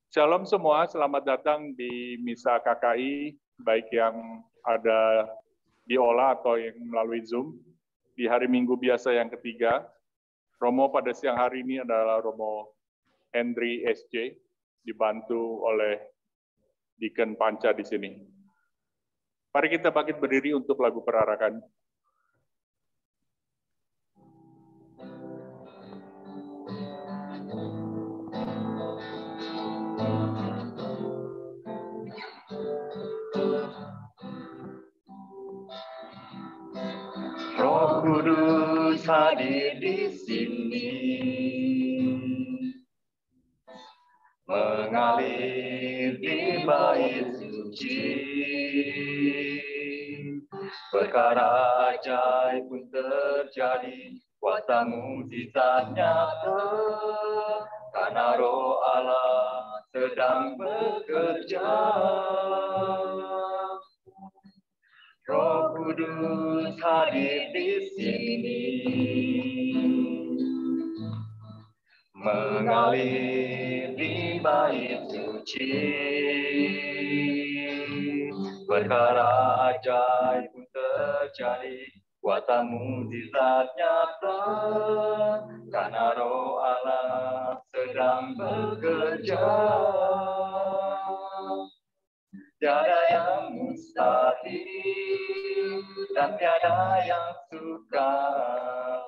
Shalom semua, selamat datang di Misa KKI, baik yang ada di Ola atau yang melalui Zoom. Di hari Minggu biasa yang ketiga, Romo pada siang hari ini adalah Romo Henry SJ, dibantu oleh Deacon Panca di sini. Mari kita bangkit berdiri untuk lagu perarakan. Roh Kudus hadir di sini, mengalir di bait suci. Perkara ajaib pun terjadi, kuasa mukjizat nyata, karena Roh Allah sedang bekerja. Roh Kudus hadir di sini, mengalir di bait suci. Perkara ajaib pun terjadi, kuasa mukjizat nyata, karena Roh Allah sedang bekerja. Tiada yang mustahil dan tiada yang sukar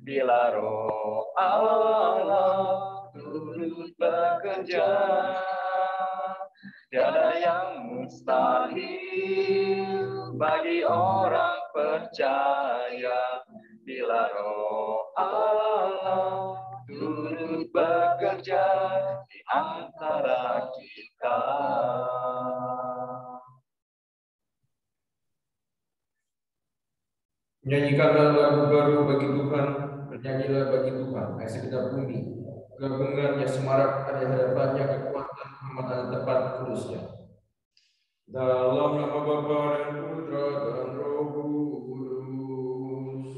bila Roh Allah turut bekerja. Tiada yang mustahil bagi orang percaya bila Roh Allah turut bekerja di antara kita. Nyanyikanlah lagu baru bagi Tuhan, bernyanyilah bagi Tuhan, ayat segenap bumi. Gabungan yang semarak ada hadapannya, kekuatan kehormatan tempat kudusnya. Dalam nama Bapa dan Putra dan Roh Kudus.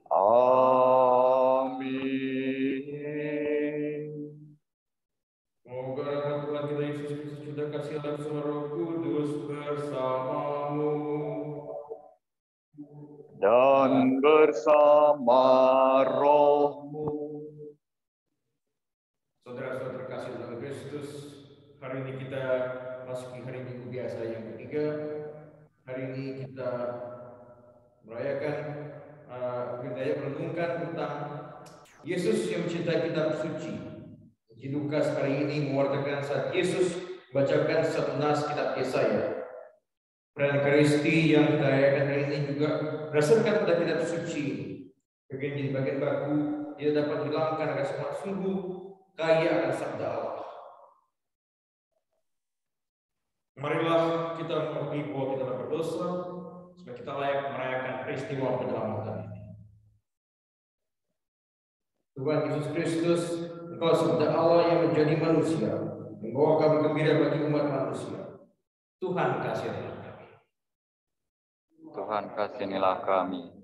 Amin. Semoga rahmat Tuhan kita Yesus Kristus sudah kasih langsung Roh Kudus bersamamu Dan bersama rohmu. Saudara-saudara terkasih dalam Kristus, hari ini kita masuki hari Minggu biasa yang ketiga. Hari ini kita merayakan kita merenungkan tentang Yesus yang mencintai kitab suci. Injil Lukas hari ini mewartakan saat Yesus bacakan satu nas kitab Yesaya. Perayaan Ekaristi yang kita rayakan hari ini juga berdasarkan pada kitab suci. Bagian baku tidak dapat hilangkan akan semua sungguh kaya akan sabda Allah. Marilah kita mengakui bahwa kita telah berdosa, supaya kita layak merayakan peristiwa penyelamatan ini. Tuhan Yesus Kristus, Engkau sabda Allah yang menjadi manusia, membawa kabar gembira bagi umat manusia. Tuhan kasihilah kami. Tuhan kasihanilah kami.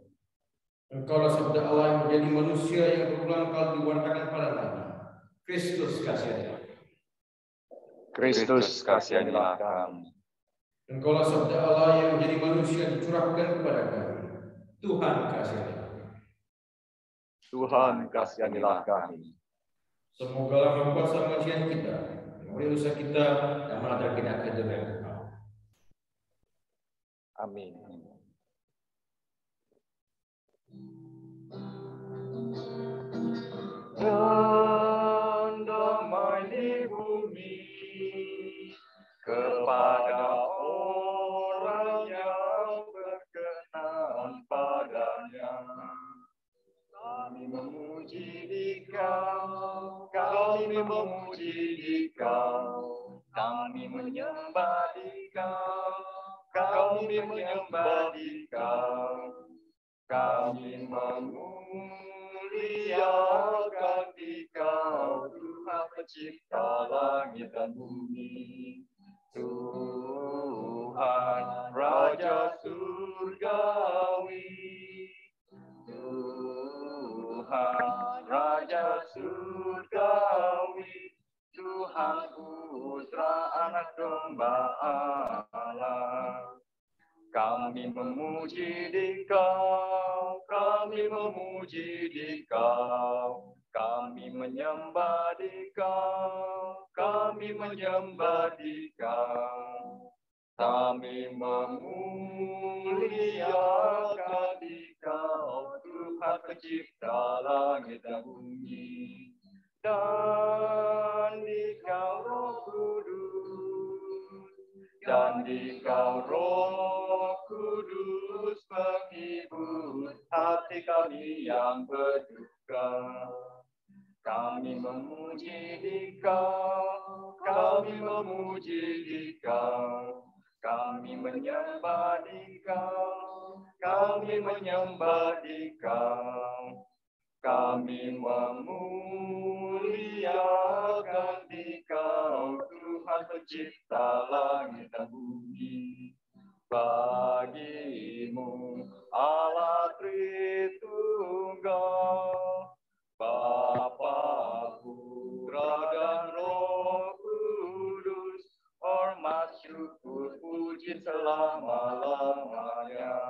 Engkaulah sabda Allah yang menjadi manusia yang berulang kali diwartakan para nabi. Kristus kasihilah. Kristus kasihanilah kami. Engkaulah sabda Allah yang menjadi manusia dicurahkan kepada kami. Tuhan kasihilah. Tuhan kasihanilah kami. Semoga membuat kematian kita, mengampuni dosa kita, dan mengantar kita ke jalan Engkau. Amin. Dan damai di bumi kepada orang yang berkenan padanya. Kami memuji Dikau, kami memuji Dikau, kami menyembah Dikau, kami menyembah Dikau, kami memuliakan Dikau, Tuhan pencipta langit dan bumi. Tuhan Raja Surgawi, Tuhan Raja Raja surgawi, Tuhan Putra Anak Domba Allah. Kami memuji Dikau, kami memuji Dikau, kami menyembah Dikau, kami menyembah Dikau, kami memuliakan Dikau, Tuhan Pencipta langit dan bumi, dan Dikau Roh Kudus, dan Dikau Roh Kudus menghibur hati kami yang berduka. Kami memuji Dikau, kami memuji Dikau, kami menyembah Dikau, kami menyembah Dikau, kami memuliakan Dikau, Tuhan Pencipta langit dan bumi. Bagimu Allah Tritunggal, Bapa, Putra, dan Roh Kudus, hormat, syukur, puji selama-lamanya.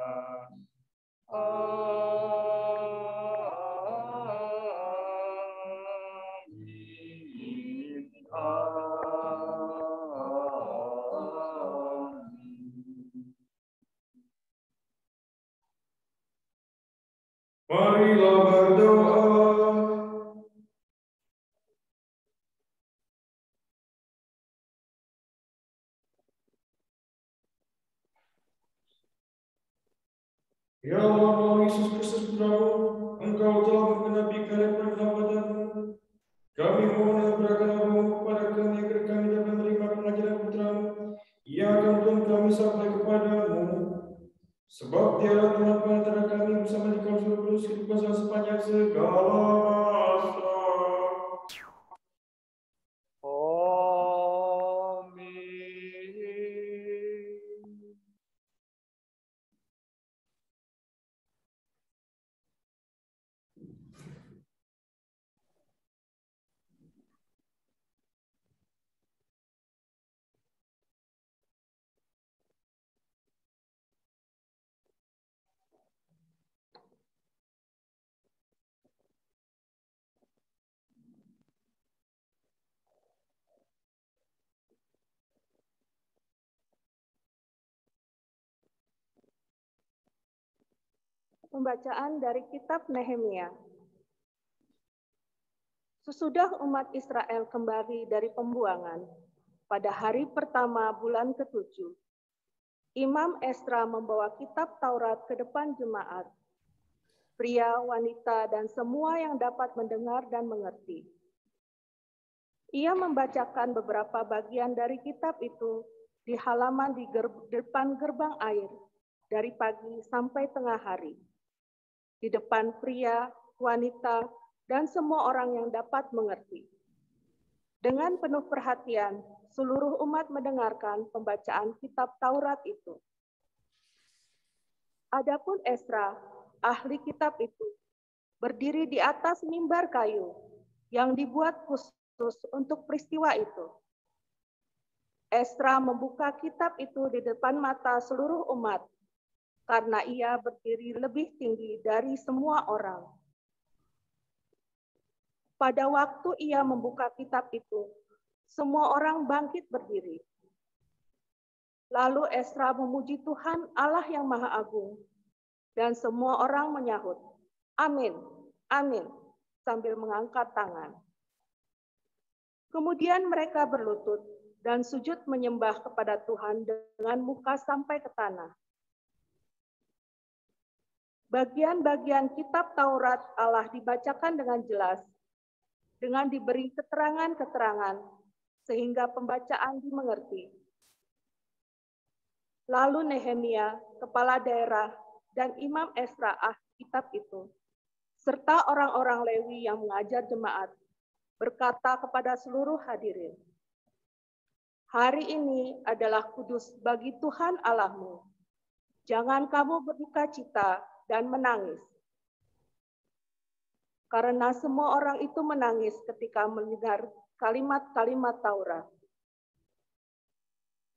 Amin. Marilah berdoa. Ya Allah, Tuhan Yesus Kristus Putra-Mu, Engkau telah menggenapi kehendak hamba-Mu. Kami mohon anugerahkan roh-Mu kepada kami agar kami dapat menerima pengajaran Putra-Mu yang akan Tuhan kami sampai kepadamu. Sebab Dialah Tuhan antara kami bersama Dikau Roh Kudus hidup kuasa sepanjang segala masa. Pembacaan dari kitab Nehemia. Sesudah umat Israel kembali dari pembuangan, pada hari pertama bulan ke-7, Imam Esra membawa kitab Taurat ke depan jemaat, pria, wanita, dan semua yang dapat mendengar dan mengerti. Ia membacakan beberapa bagian dari kitab itu di halaman di depan gerbang air, dari pagi sampai tengah hari. Di depan pria, wanita, dan semua orang yang dapat mengerti. Dengan penuh perhatian, seluruh umat mendengarkan pembacaan kitab Taurat itu. Adapun Esra, ahli kitab itu, berdiri di atas mimbar kayu yang dibuat khusus untuk peristiwa itu. Esra membuka kitab itu di depan mata seluruh umat, karena ia berdiri lebih tinggi dari semua orang. Pada waktu ia membuka kitab itu, semua orang bangkit berdiri. Lalu Esra memuji Tuhan Allah yang Maha Agung, dan semua orang menyahut, "Amin, amin," sambil mengangkat tangan. Kemudian mereka berlutut dan sujud menyembah kepada Tuhan dengan muka sampai ke tanah. Bagian-bagian kitab Taurat Allah dibacakan dengan jelas, dengan diberi keterangan-keterangan, sehingga pembacaan dimengerti. Lalu Nehemia, kepala daerah, dan Imam Esra ahli kitab itu, serta orang-orang Lewi yang mengajar jemaat, berkata kepada seluruh hadirin, "Hari ini adalah kudus bagi Tuhan Allahmu. Jangan kamu berduka cita dan menangis. karena semua orang itu menangis ketika mendengar kalimat-kalimat Taurat.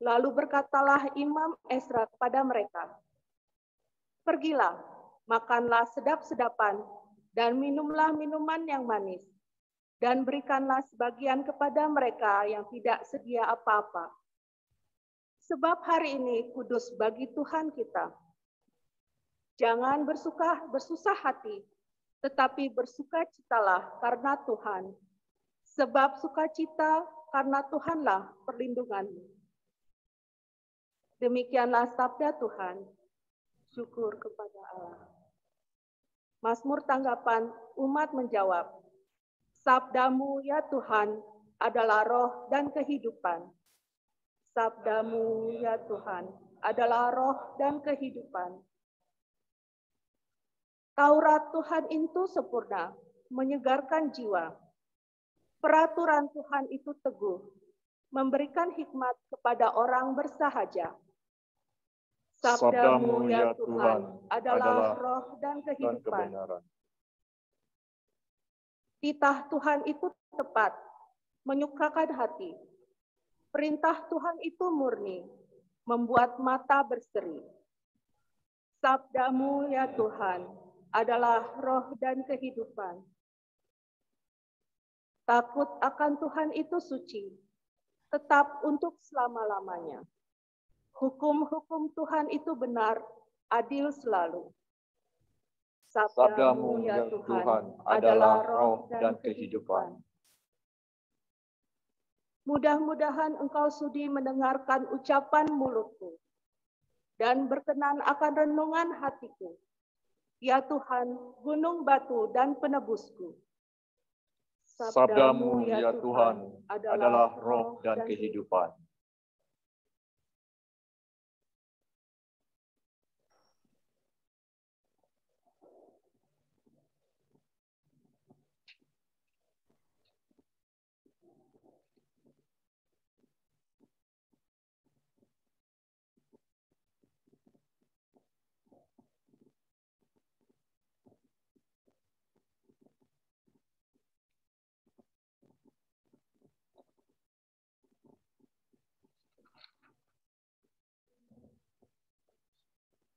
Lalu berkatalah Imam Ezra kepada mereka, "Pergilah, makanlah sedap-sedapan, dan minumlah minuman yang manis, dan berikanlah sebagian kepada mereka yang tidak sedia apa-apa. Sebab hari ini kudus bagi Tuhan kita. Jangan bersusah hati, tetapi bersukacitalah karena Tuhan. Sebab sukacita karena Tuhanlah perlindunganmu." Demikianlah sabda Tuhan. Syukur kepada Allah. Mazmur tanggapan umat menjawab, "Sabdamu ya Tuhan adalah roh dan kehidupan. Sabdamu ya Tuhan adalah roh dan kehidupan." Taurat Tuhan itu sempurna, menyegarkan jiwa. Peraturan Tuhan itu teguh, memberikan hikmat kepada orang bersahaja. Sabdamu ya Tuhan adalah roh dan kehidupan. Titah Tuhan itu tepat, menyukakan hati. Perintah Tuhan itu murni, membuat mata berseri. Sabdamu ya Tuhan adalah roh dan kehidupan. Takut akan Tuhan itu suci, tetap untuk selama-lamanya. Hukum-hukum Tuhan itu benar, adil selalu. Sabdamu ya Tuhan adalah roh dan kehidupan. Mudah-mudahan engkau sudi mendengarkan ucapan mulutku dan berkenan akan renungan hatiku. Ya Tuhan, gunung batu dan penebusku. Sabdamu ya Tuhan adalah roh dan kehidupan.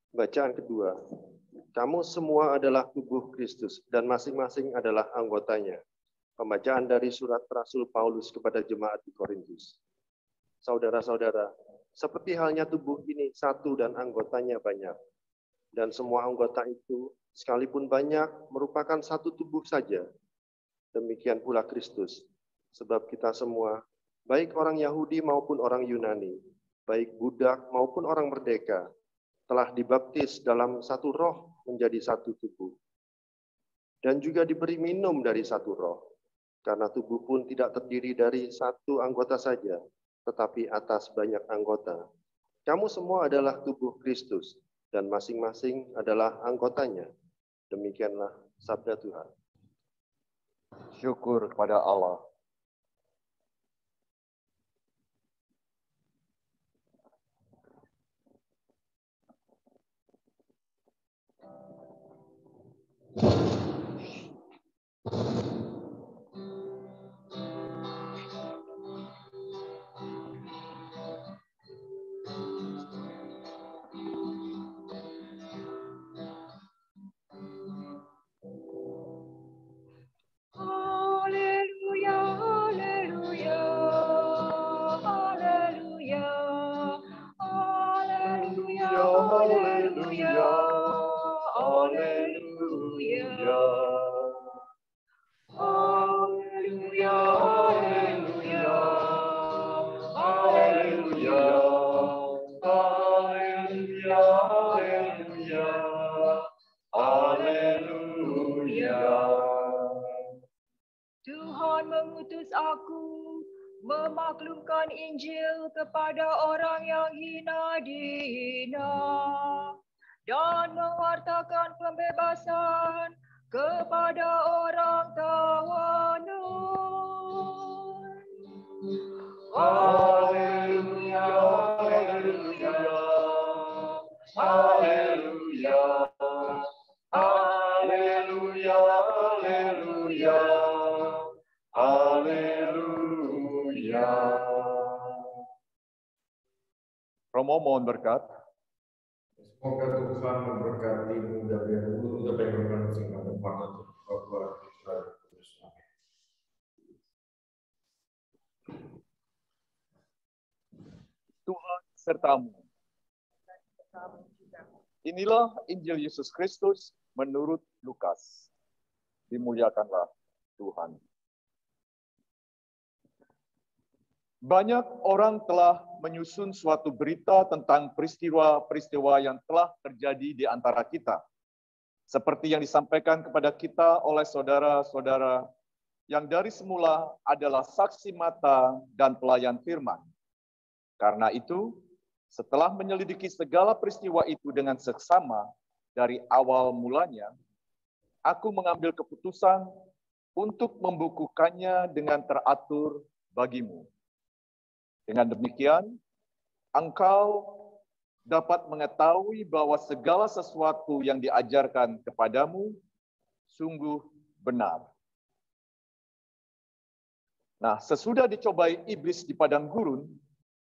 Bacaan kedua. Kamu semua adalah tubuh Kristus dan masing-masing adalah anggotanya. Pembacaan dari surat Rasul Paulus kepada jemaat di Korintus. Saudara-saudara, seperti halnya tubuh ini satu dan anggotanya banyak. Dan semua anggota itu, sekalipun banyak, merupakan satu tubuh saja. Demikian pula Kristus. Sebab kita semua, baik orang Yahudi maupun orang Yunani, baik budak maupun orang merdeka, telah dibaptis dalam satu roh menjadi satu tubuh. Dan juga diberi minum dari satu roh. Karena tubuh pun tidak terdiri dari satu anggota saja, tetapi atas banyak anggota. Kamu semua adalah tubuh Kristus, dan masing-masing adalah anggotanya. Demikianlah sabda Tuhan. Syukur kepada Allah. Tuhan mengutus aku memaklumkan Injil kepada orang yang hina dihina dan mewartakan pembebasan kepada orang tawanan. Haleluya, haleluya, haleluya, haleluya, haleluya. Haleluya. Haleluya. Romo mohon berkat. Semoga Tuhan memberkatimu dan biarmu dapat berkenan sehingga bermanfaat untuk Bapa, Putra, dan Roh Kudus. Amin. Tuhan sertamu. Inilah Injil Yesus Kristus menurut Lukas. Dimuliakanlah Tuhan. Banyak orang telah menyusun suatu berita tentang peristiwa-peristiwa yang telah terjadi di antara kita. Seperti yang disampaikan kepada kita oleh saudara-saudara yang dari semula adalah saksi mata dan pelayan firman. Karena itu, setelah menyelidiki segala peristiwa itu dengan seksama dari awal mulanya, aku mengambil keputusan untuk membukukannya dengan teratur bagimu. Dengan demikian, engkau dapat mengetahui bahwa segala sesuatu yang diajarkan kepadamu sungguh benar. Nah, sesudah dicobai iblis di padang gurun,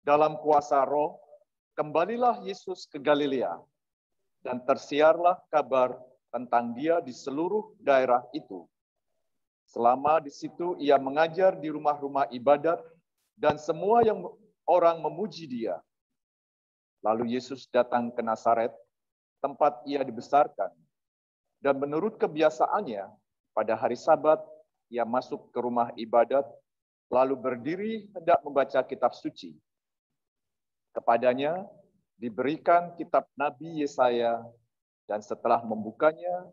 dalam kuasa Roh, kembalilah Yesus ke Galilea, dan tersiarlah kabar tentang Dia di seluruh daerah itu. Selama di situ ia mengajar di rumah-rumah ibadat, dan semua yang orang memuji Dia. Lalu Yesus datang ke Nazaret, tempat ia dibesarkan. Dan menurut kebiasaannya, pada hari Sabat, ia masuk ke rumah ibadat, lalu berdiri hendak membaca kitab suci. Kepadanya diberikan kitab Nabi Yesaya, dan setelah membukanya,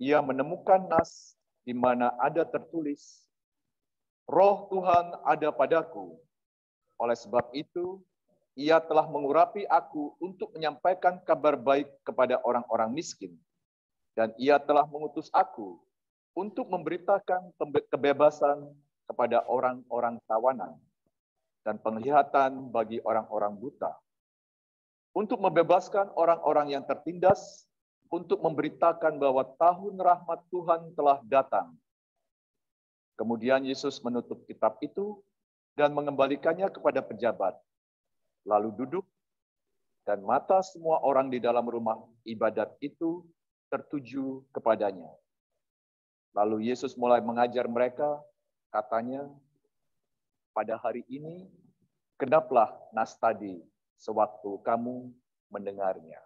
ia menemukan nas di mana ada tertulis, Roh Tuhan ada padaku. Oleh sebab itu, ia telah mengurapi aku untuk menyampaikan kabar baik kepada orang-orang miskin. Dan ia telah mengutus aku untuk memberitakan kebebasan kepada orang-orang tawanan dan penglihatan bagi orang-orang buta. Untuk membebaskan orang-orang yang tertindas, untuk memberitakan bahwa tahun rahmat Tuhan telah datang. Kemudian Yesus menutup kitab itu dan mengembalikannya kepada pejabat. Lalu duduk, dan mata semua orang di dalam rumah ibadat itu tertuju kepadanya. Lalu Yesus mulai mengajar mereka, katanya, pada hari ini, genaplah nas tadi sewaktu kamu mendengarnya.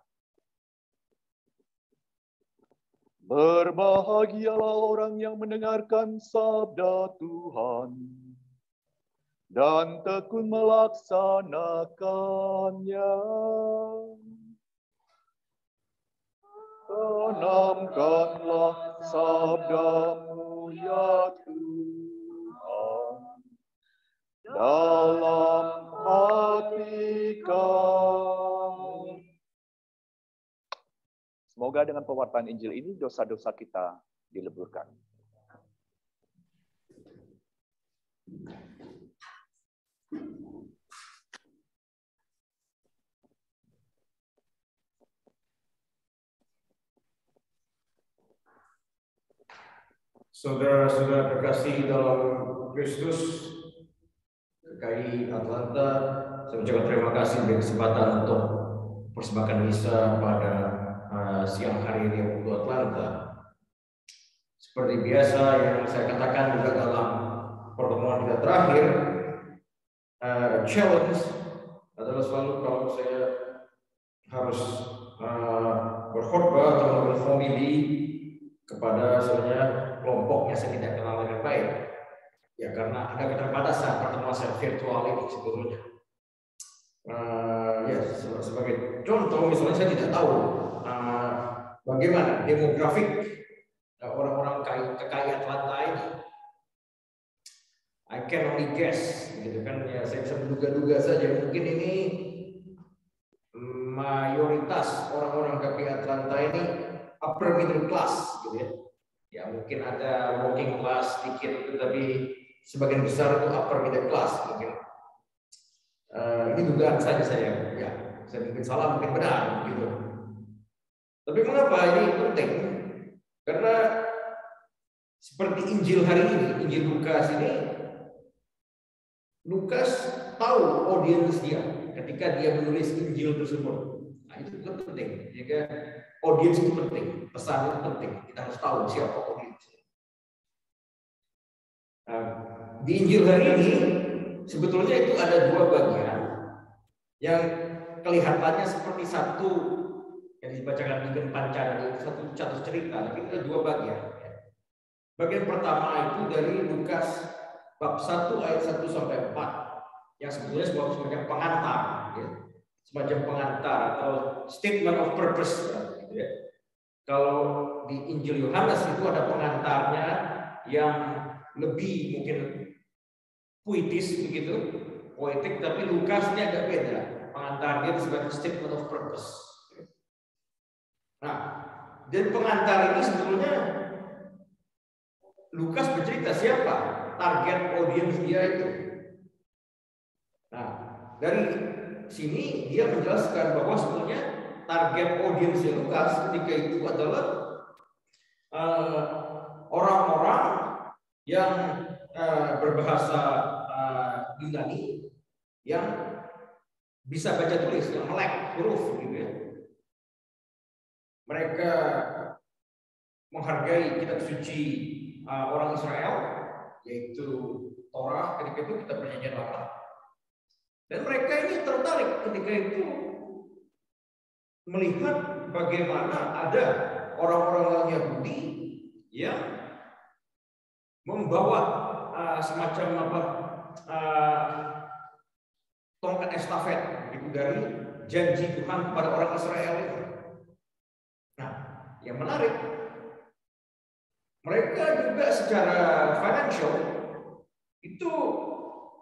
Berbahagialah orang yang mendengarkan sabda Tuhan dan tekun melaksanakannya. Tanamkanlah sabdamu ya Tuhan dalam hati kami. Semoga dengan pewartaan Injil ini dosa-dosa kita dileburkan. Saudara-saudara terkasih dalam Kristus, GKI Atlanta, saya ucapkan terima kasih beri kesempatan untuk persembahkan misa pada siang hari ini waktu Atlanta. Seperti biasa yang saya katakan juga dalam pertemuan kita terakhir, challenge adalah selalu kalau saya harus berkhotbah atau memberi homili kepada sebenarnya kelompok yang saya tidak kenal dengan baik. Ya karena ada keterbatasan pertemuan saya virtual ini sebetulnya. Ya sebagai contoh misalnya saya tidak tahu bagaimana demografik orang-orang kekaya Atlanta ini. I can only guess, gitu kan? Ya saya bisa menduga-duga saja. Mungkin ini mayoritas orang-orang kekaya Atlanta ini upper middle class, gitu ya. Ya mungkin ada working class sedikit, tetapi sebagian besar itu upper middle class mungkin. Ini dugaan saja saya. Ya, saya mungkin salah, mungkin benar, gitu. Tapi mengapa ini penting? Karena seperti Injil hari ini, Injil Lukas ini, Lukas tahu audiens dia ketika dia menulis Injil tersebut. Nah, itu kan penting. Jika audiens itu penting, pesan itu penting. Kita harus tahu siapa audiens. Nah, di Injil hari ini sebetulnya itu ada dua bagian yang kelihatannya seperti satu yang dibacakan di Pancana, itu satu cerita, tapi ada dua bagian. Bagian pertama itu dari Lukas bab 1 ayat 1 sampai 4 yang sebetulnya semacam pengantar, ya. Semacam pengantar atau statement of purpose, gitu ya. Kalau di Injil Yohanes itu ada pengantarnya yang lebih mungkin puitis begitu, poetik, tapi Lukas ini agak beda. Pengantar dia sebagai statement of purpose. Nah, dan pengantar ini sebetulnya Lukas bercerita siapa target audiens dia itu. Nah, dari sini dia menjelaskan bahwa sebetulnya target audiens Lukas ketika itu adalah orang-orang yang berbahasa Yunani yang bisa baca tulis, yang melek huruf gitu ya. Mereka menghargai kitab suci orang Israel, yaitu Torah, ketika itu kitab Perjanjian Lama. Dan mereka ini tertarik ketika itu melihat bagaimana ada orang-orang Yahudi yang membawa semacam tongkat estafet gitu, dari janji Tuhan kepada orang Israel itu. Nah, yang menarik, mereka juga secara financial itu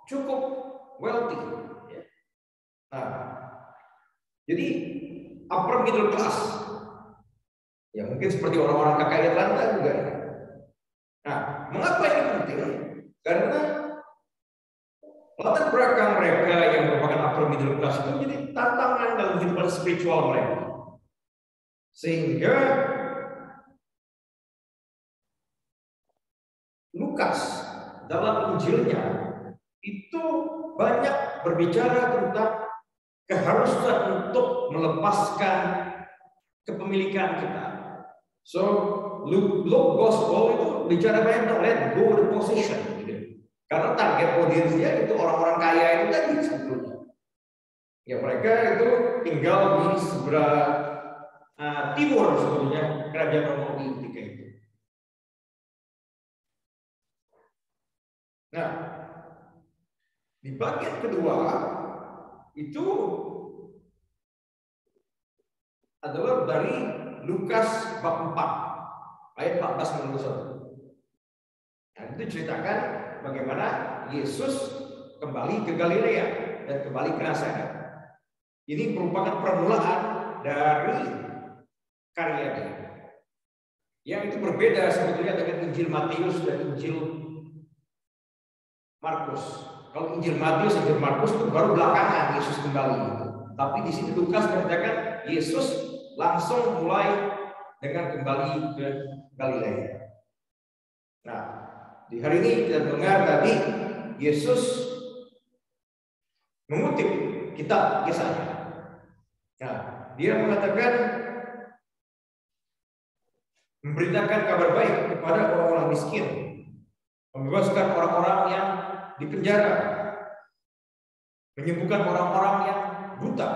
cukup wealthy. Nah, jadi upper middle class, ya mungkin seperti orang-orang KKI Atlanta juga. Nah, mengapa ini penting? Karena latar belakang mereka yang merupakan upper middle class itu menjadi tantangan dalam kehidupan spiritual mereka, sehingga Lukas dalam Injilnya itu banyak berbicara tentang keharusan untuk melepaskan kepemilikan kita. So Luke Gospel itu bicara banyak tentang let go the possession, gitu. Karena target audiensnya itu orang-orang kaya itu tadi sebetulnya. Ya mereka itu tinggal di sebelah timur sebetulnya kerajaan Romawi ketika itu. Nah, di bagian kedua itu adalah dari Lukas bab 4 ayat 14-21. Nah, itu ceritakan bagaimana Yesus kembali ke Galilea dan kembali ke Nazaret. Ini merupakan permulaan dari karya dia. Yang itu berbeda sebetulnya dengan Injil Matius dan Injil Markus. Kalau Injil Matius, Injil Markus itu baru belakangan Yesus kembali. Tapi di sini Lukas menceritakan Yesus langsung mulai dengan kembali ke Galilea. Nah, di hari ini kita dengar tadi Yesus mengutip kitab Yesaya. Nah, dia mengatakan memberitakan kabar baik kepada orang-orang miskin, membebaskan orang-orang yang di penjara, menyembuhkan orang-orang yang buta,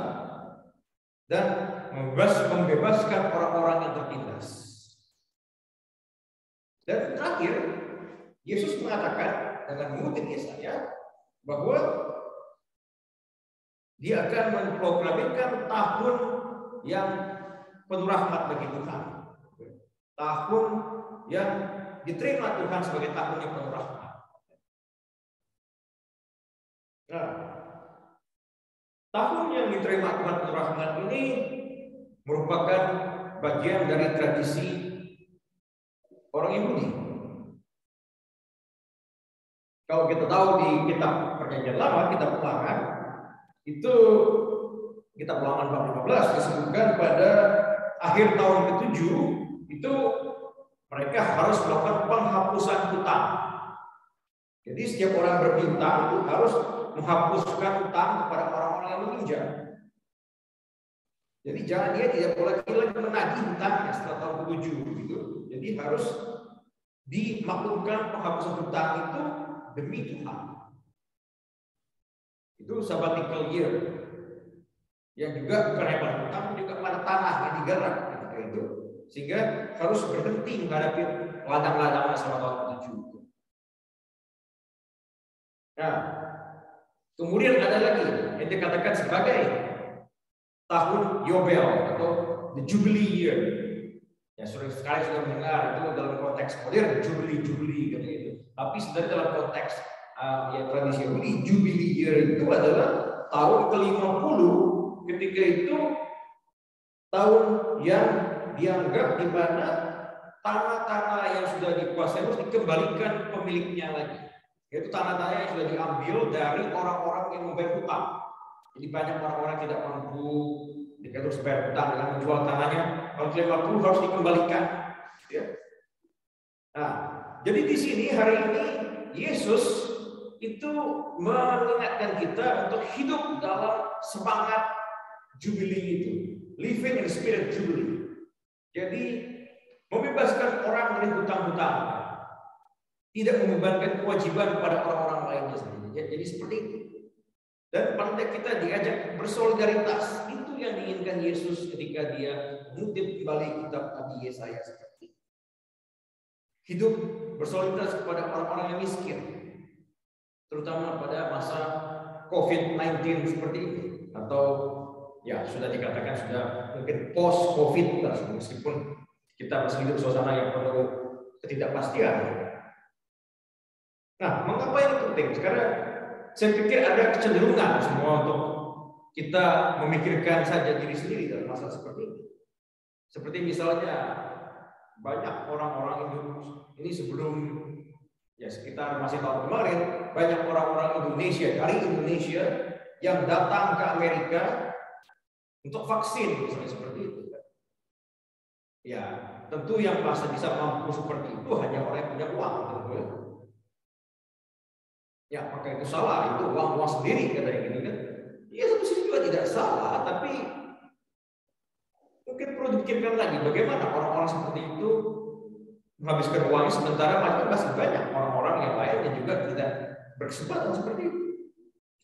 dan membebaskan orang-orang yang tertindas. Dan terakhir, Yesus mengatakan dengan mengutip Yesaya bahwa dia akan memproklamirkan tahun yang penuh rahmat bagi Tuhan, tahun yang diterima Tuhan sebagai tahun yang penuh rahmat. Nah, tahun yang diterima Tuhan penuh rahmat ini merupakan bagian dari tradisi orang Yahudi. Kalau kita tahu di kitab Perjanjian Lama, kitab Ulangan, itu kitab Ulangan bab 15 disebutkan pada akhir tahun ke-7 itu mereka harus melakukan penghapusan hutang. Jadi setiap orang berhutang itu harus menghapuskan hutang kepada orang-orang yang meminjam. Jadi jangan dia tidak boleh lagi menagih hutangnya setelah tahun ke-7 gitu. Jadi harus dimaklumkan penghapusan hutang itu demi Tuhan. Itu sabbatical year. Yang juga bukan hebat hutang, juga pada tanah yang digarap ketika itu. Sehingga harus berhenti menghadapi ladang-ladang selama tahun ke-7. Nah, kemudian ada lagi yang dikatakan sebagai tahun Yobel atau the Jubilee Year. Ya, sering sekali sudah mendengar itu dalam konteks modern Jubilee gitu. Tapi sebenarnya dalam konteks ya tradisi Yahudi, Jubilee Year itu adalah tahun ke-50 ketika itu tahun yang dianggap di mana tanah-tanah yang sudah dikuasai harus dikembalikan pemiliknya lagi. Yaitu tanah-tanah yang sudah diambil dari orang-orang yang membayar hutang. Jadi banyak orang-orang yang tidak mampu terus bayar hutang dengan menjual tanahnya. Tahun ke-50 harus dikembalikan. Ya. Nah, jadi di sini hari ini Yesus itu mengingatkan kita untuk hidup dalam semangat Jubilee itu, living in the spirit Jubilee. Jadi membebaskan orang dari hutang-hutang, tidak membebankan kewajiban pada orang-orang lainnya sendiri. Jadi seperti itu. Dan pada kita diajak bersolidaritas. Itu yang diinginkan Yesus ketika dia mengutip kembali kitab Nabi Yesaya seperti itu. Hidup bersolidaritas kepada orang-orang yang miskin, terutama pada masa COVID-19 seperti ini, atau ya sudah dikatakan sudah mungkin post-COVID, meskipun kita masih hidup suasana yang penuh ketidakpastian. Nah, mengapa ini penting? Karena saya pikir ada kecenderungan semua untuk kita memikirkan saja diri sendiri dalam masalah seperti ini. Seperti misalnya banyak orang-orang ini sebelum ya sekitar masih tahun kemarin, banyak orang-orang Indonesia dari Indonesia yang datang ke Amerika untuk vaksin, misalnya seperti itu. Ya, tentu yang masih bisa mampu seperti itu hanya orang yang punya uang, tentu ya. Ya, apakah itu salah? Itu uang sendiri katanya gitu kan? Ya, satu sisi juga tidak salah, tapi mungkin perlu dipikirkan lagi bagaimana orang-orang seperti itu menghabiskan uangnya sementara masih banyak orang-orang yang lain yang juga tidak berkesempatan seperti itu.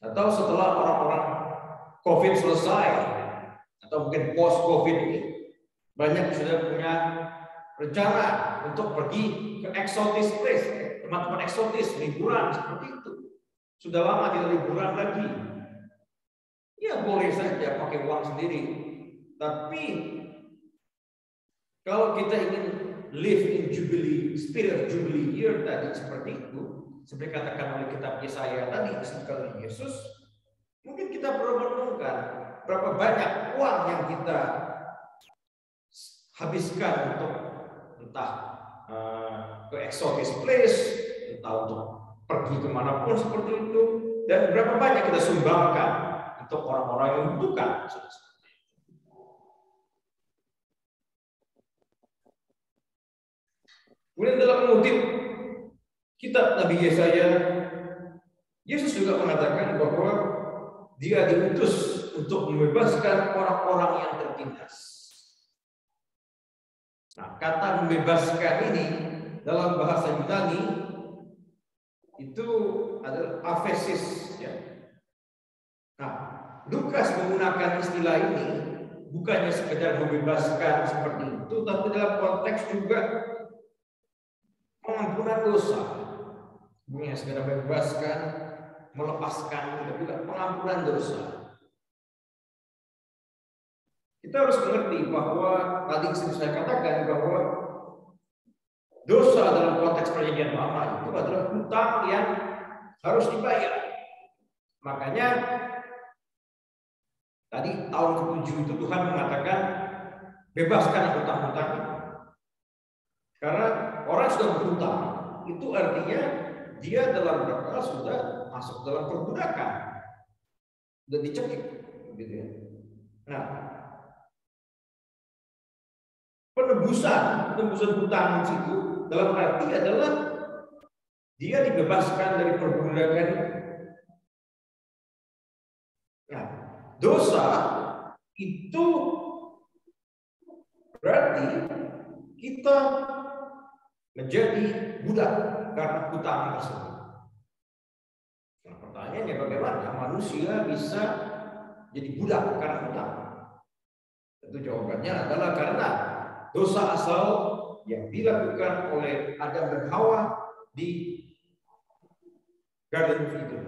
Atau setelah orang-orang COVID selesai, atau mungkin post-COVID ini, banyak sudah punya rencana untuk pergi ke exotic place, tempat-tempat eksotis, liburan seperti itu. Sudah lama tidak liburan lagi. Ya boleh saja pakai uang sendiri. Tapi kalau kita ingin live in Jubilee, spirit Jubilee year tadi seperti itu, seperti katakan oleh kitab Yesaya tadi, disebutkan oleh Yesus, mungkin kita perlu merenungkan berapa banyak uang yang kita habiskan untuk entah ke exotic place, entah untuk pergi kemanapun seperti itu, dan berapa banyak kita sumbangkan untuk orang-orang yang membutuhkan. Kemudian dalam mengutip kitab Nabi Yesaya, Yesus juga mengatakan bahwa dia diutus untuk membebaskan orang-orang yang tertindas. Nah, kata membebaskan ini dalam bahasa Yunani itu adalah aphesis, ya. Nah, Lukas menggunakan istilah ini bukannya sekedar membebaskan seperti itu, tapi dalam konteks juga pengampunan dosa. Bukan sekedar membebaskan, melepaskan, tapi juga pengampunan dosa. Kita harus mengerti bahwa tadi saya katakan bahwa dosa dalam konteks perjanjian lama itu adalah hutang yang harus dibayar. Makanya tadi tahun ke-7 itu Tuhan mengatakan bebaskan hutang-hutang. Karena orang sudah berhutang, itu artinya dia dalam rangka sudah masuk dalam perbudakan, sudah dicekik, gitu ya. Nah, penebusan hutang itu dalam arti adalah dia dibebaskan dari perbudakan. Nah, dosa itu berarti kita menjadi budak karena hutang tersebut. Nah, pertanyaannya bagaimana manusia bisa jadi budak karena hutang? Tentu jawabannya adalah karena dosa asal yang dilakukan oleh Adam dan Hawa di Garden of Eden.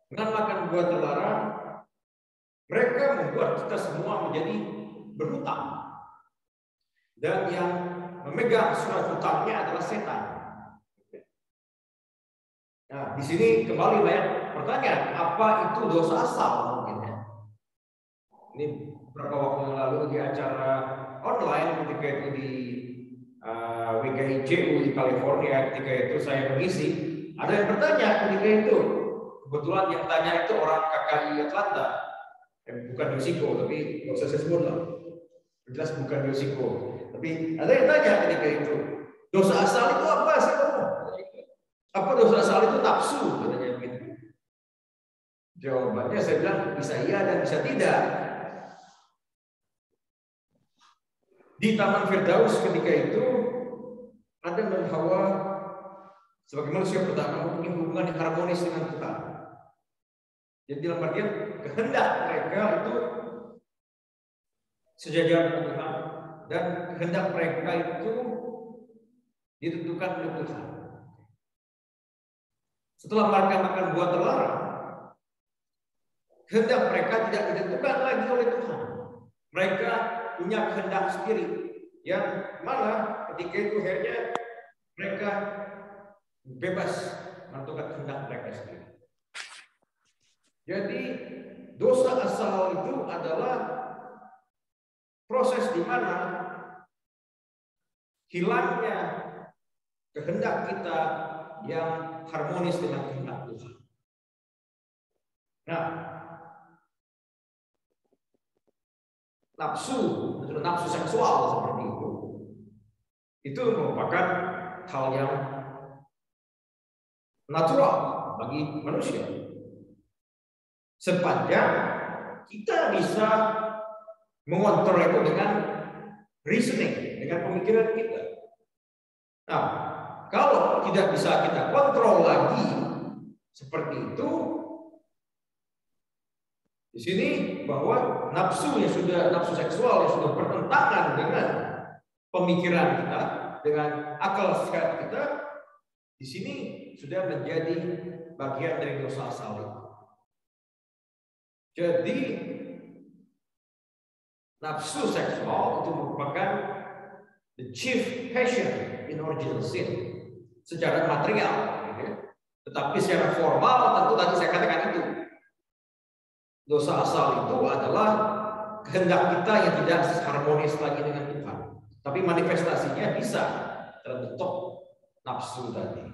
Dengan makan buah terlarang, mereka membuat kita semua menjadi berhutang. Dan yang memegang surat hutangnya adalah setan. Nah, di sini kembali banyak pertanyaan, apa itu dosa asal mungkin ya? Ini beberapa waktu yang lalu di acara online ketika itu di WKICU di California, ketika itu saya mengisi, ada yang bertanya ketika itu. Kebetulan yang tanya itu orang KKI Atlanta, bukan Yosiko, tapi nggak usah saya sebut lah. Jelas bukan Yosiko. Tapi ada yang tanya ketika itu, dosa asal itu apa sih kamu? Apa dosa asal itu nafsu? Katanya begitu. Jawabannya saya bilang bisa iya dan bisa tidak. Di Taman Firdaus ketika itu Adam dan Hawa sebagai manusia pertama mempunyai hubungan yang harmonis dengan Tuhan. Jadi dalam artian kehendak mereka itu sejajar dengan Tuhan dan kehendak mereka itu ditentukan oleh Tuhan. Setelah mereka makan buah terlarang, kehendak mereka tidak ditentukan lagi oleh Tuhan. Mereka punya kehendak sendiri yang mana ketika itu akhirnya mereka bebas menentukan kehendak mereka sendiri. Jadi dosa asal itu adalah proses di mana hilangnya kehendak kita yang harmonis dengan kehendak Tuhan. Nah, nafsu seksual seperti itu merupakan hal yang natural bagi manusia. Sepanjang kita bisa mengontrol itu dengan reasoning, dengan pemikiran kita. Nah, kalau tidak bisa kita kontrol lagi seperti itu, di sini bahwa nafsu seksual yang sudah bertentangan dengan pemikiran kita, dengan akal sehat kita, di sini sudah menjadi bagian dari dosa asal itu. Jadi nafsu seksual itu merupakan the chief passion in original sin secara material, gitu. Tetapi secara formal tentu tadi saya katakan itu dosa asal itu adalah kehendak kita yang tidak harmonis lagi dengan Tuhan. Tapi manifestasinya bisa dalam bentuk nafsu tadi.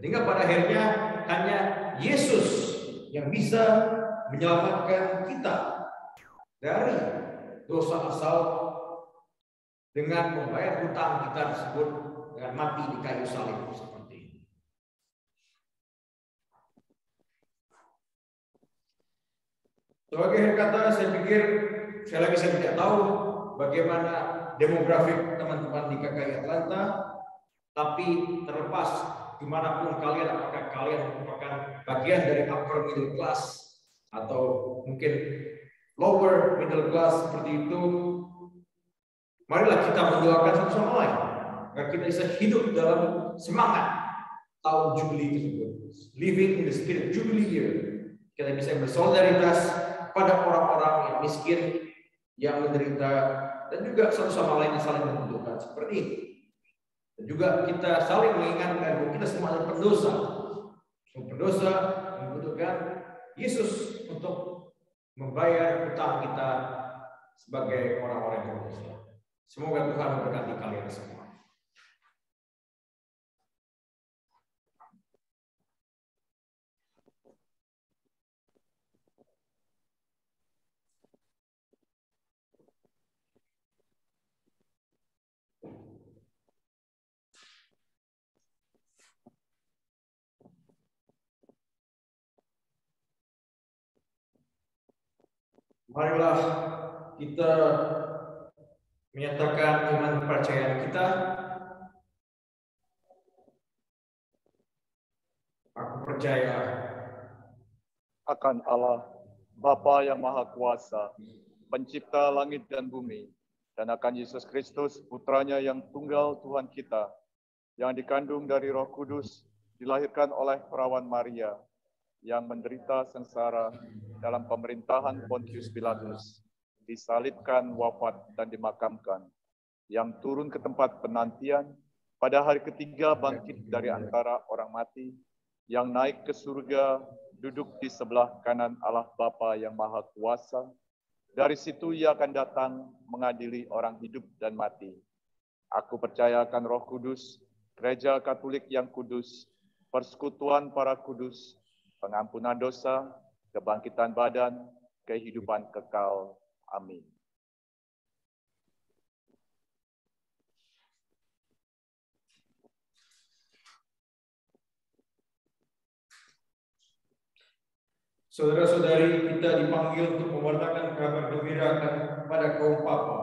Sehingga pada akhirnya hanya Yesus yang bisa menyelamatkan kita dari dosa asal dengan membayar hutang kita tersebut dengan mati di kayu salib seperti ini. Sebagai akhir kata, saya pikir saya tidak tahu bagaimana demografik teman-teman di KKI Atlanta, tapi terlepas dimanapun kalian, apakah kalian merupakan bagian dari upper middle class atau mungkin lower middle class seperti itu, marilah kita mendoakan satu sama lain agar kita bisa hidup dalam semangat tahun Jubili tersebut, living in the spirit Jubilee year. Kita bisa bersolidaritas pada orang-orang yang miskin, yang menderita, dan juga satu sama lain yang saling membutuhkan seperti ini. Dan juga kita saling mengingatkan bahwa kita semua adalah pendosa. Semua pendosa membutuhkan Yesus untuk membayar hutang kita sebagai orang-orang yang berdosa. Semoga Tuhan memberkati kalian semua. marilah kita menyatakan iman kepercayaan kita. Aku percaya akan Allah, Bapa yang Maha Kuasa, pencipta langit dan bumi, dan akan Yesus Kristus, putranya yang tunggal Tuhan kita, yang dikandung dari Roh Kudus, dilahirkan oleh perawan Maria, yang menderita sengsara dalam pemerintahan Pontius Pilatus, disalibkan, wafat, dan dimakamkan, yang turun ke tempat penantian, pada hari ketiga bangkit dari antara orang mati, yang naik ke surga, duduk di sebelah kanan Allah Bapa yang Maha Kuasa. Dari situ ia akan datang mengadili orang hidup dan mati. Aku percaya akan Roh Kudus, Gereja Katolik yang kudus, persekutuan para kudus, pengampunan dosa, kebangkitan badan, kehidupan kekal. Amin. saudara-saudari kita dipanggil untuk mewartakan kabar gembira kepada kaum papa.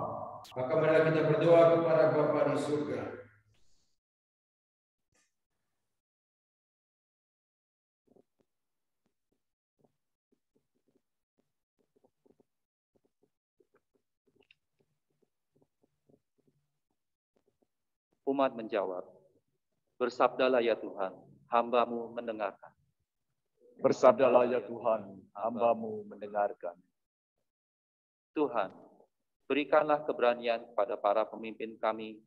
Maka marilah kita berdoa kepada Bapa di surga. Umat menjawab, bersabdalah ya Tuhan, hamba-Mu mendengarkan. Bersabdalah ya Tuhan, hamba-Mu mendengarkan. Tuhan, berikanlah keberanian kepada para pemimpin kami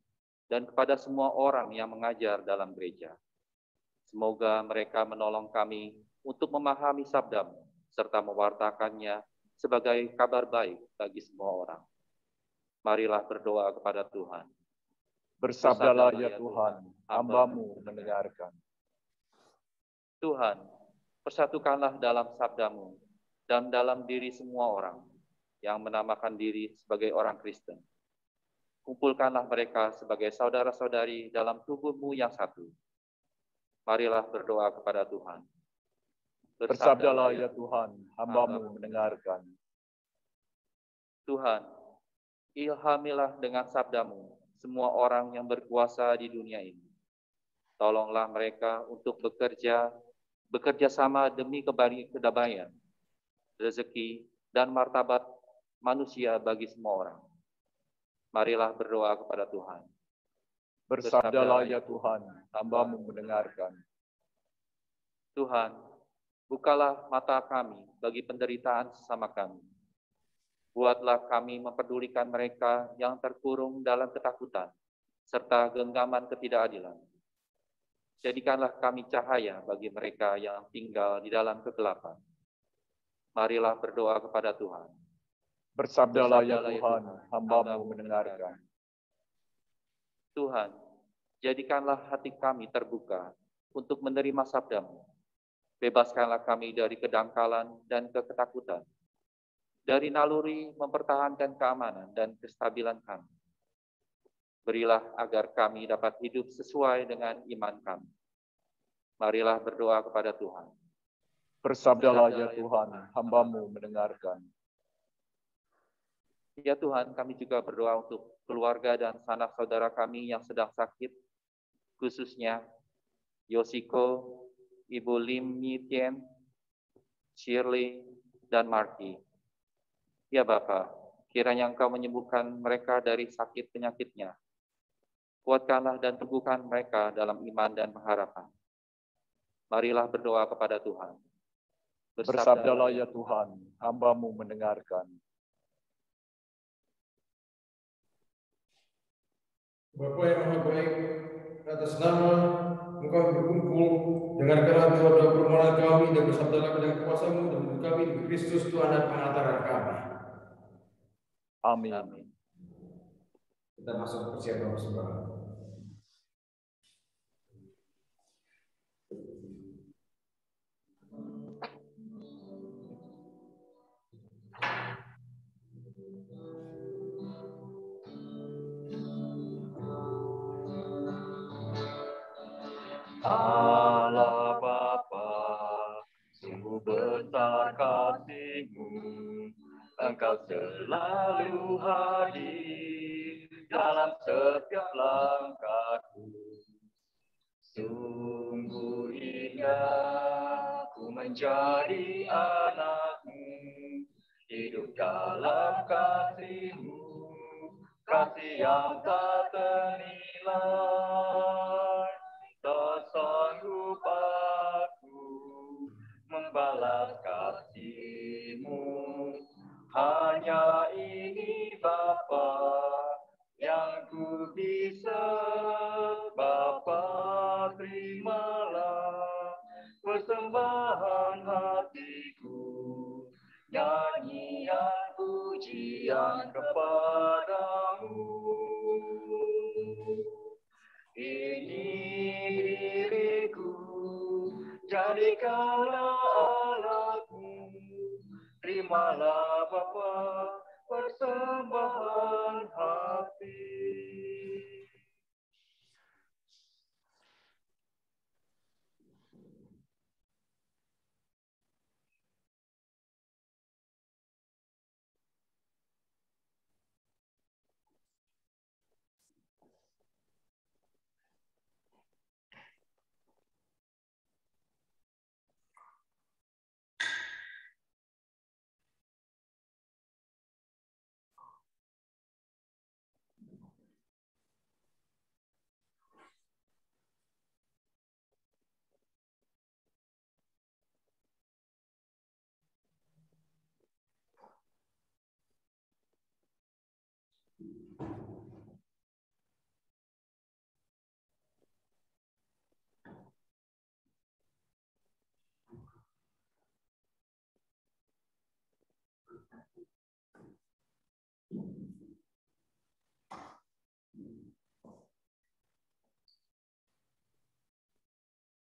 dan kepada semua orang yang mengajar dalam gereja. Semoga mereka menolong kami untuk memahami sabda-Mu serta mewartakannya sebagai kabar baik bagi semua orang. Marilah berdoa kepada Tuhan. Bersabdalah ya Tuhan, hamba-Mu mendengarkan. Tuhan, persatukanlah dalam sabda-Mu dan dalam diri semua orang yang menamakan diri sebagai orang Kristen. Kumpulkanlah mereka sebagai saudara-saudari dalam tubuh-Mu yang satu. Marilah berdoa kepada Tuhan. Bersabdalah ya Tuhan, hamba-Mu mendengarkan. Tuhan, ilhamilah dengan sabda-Mu semua orang yang berkuasa di dunia ini. Tolonglah mereka untuk bekerja sama demi kedamaian, rezeki, dan martabat manusia bagi semua orang. Marilah berdoa kepada Tuhan. Bersabdalah ya Tuhan, hamba-Mu mendengarkan. Tuhan, bukalah mata kami bagi penderitaan sesama kami. Buatlah kami mempedulikan mereka yang terkurung dalam ketakutan, serta genggaman ketidakadilan. Jadikanlah kami cahaya bagi mereka yang tinggal di dalam kegelapan. Marilah berdoa kepada Tuhan. Bersabdalah ya Tuhan, hamba-Mu mendengarkan. Tuhan, jadikanlah hati kami terbuka untuk menerima sabda-Mu. Bebaskanlah kami dari kedangkalan dan ketakutan, dari naluri mempertahankan keamanan dan kestabilan kami. Berilah agar kami dapat hidup sesuai dengan iman kami. Marilah berdoa kepada Tuhan. Bersabdalah ya Tuhan, hamba-Mu mendengarkan. Ya Tuhan, kami juga berdoa untuk keluarga dan sanak saudara kami yang sedang sakit, khususnya Yoshiko, Ibu Lim Nitien, Shirley, dan Marky. Ya Bapa, kiranya Engkau menyembuhkan mereka dari sakit penyakitnya. Kuatkanlah dan teguhkan mereka dalam iman dan pengharapan. Marilah berdoa kepada Tuhan. Bersabdalah ya Tuhan, hamba-Mu mendengarkan. Bapa yang Maha Baik, atas nama Engkau berkumpul, dengarkanlah doa-doa permohonan kami dan bersabdalah dengan kuasa-Mu dan untuk kami di Kristus Tuhan dan pengantaran kami. Amin. Amin. Kita masuk persiapan persembahan. Allah Bapa, sungguh besar kasih-Mu, Engkau selalu hadir dalam setiap langkahku. Sungguh indah ku menjadi anakmu, hidup dalam kasih-Mu, kasih yang tak ternilai. Tak sanggup aku membalas kasih-Mu, hanya ini Bapa yang ku bisa. Bapa, terimalah persembahan hatiku, nyanyian pujian kepadamu. Ini diriku, jadikanlah Allahku, terimalah Bapa persembahan hati.